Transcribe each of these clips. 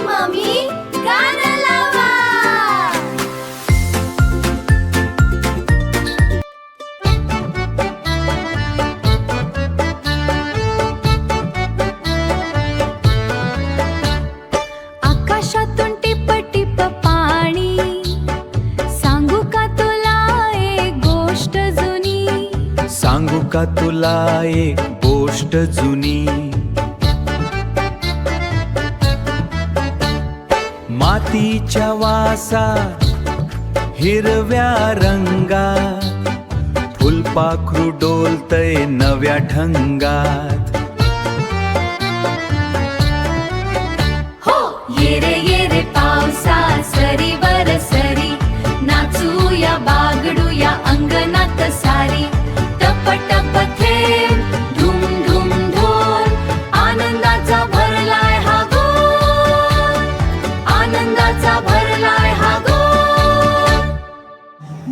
Mummy गाणं लावा. आकाशातून टिप टिप पाणी, सांगू का तुला एक गोष्ट जुनी. सांगू का तुला एक गोष्ट जुनी. मातीच्या वासात हिरव्या रंगात फुलपाखरू डोलतय नव्या ढंगात. हो ये रे पावसा सरीवर सरी, नाचूया बागडूया अंगणात सारी. टप टप थेंब धूम धूम ढोल, आनंदाचा भरलाय हा गोल, आनंदाचा भरलाय हा गोल.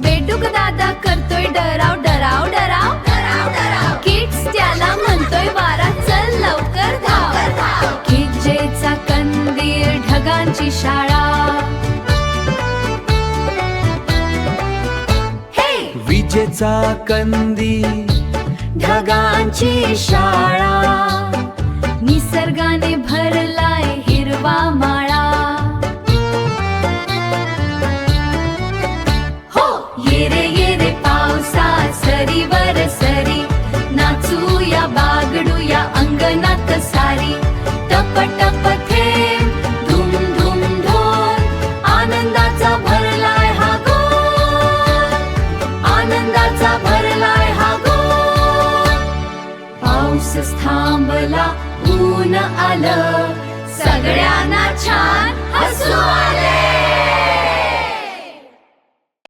बेडूक दादा करतोय डराव डराव डराव डराव डराव. किड्स त्याला म्हणतोय वारा चल लवकर धाव. खिज्जेचा कंदील ढगांची शाळा, विजेचा कंदील ढगांची शाळा. निसर्गाने भरलाय हिरवा माळा. हो ये रे पावसा सरीवर सरी, नाचूया बागडूया अंगणात सारी. टप टप थेंब धूम धूम ढोल, आनंदाचा भरलाय हा गोल, आनंदाचा भरलाय हा गोल. पाऊस थांबला ऊन आलं, सगळ्यांना छान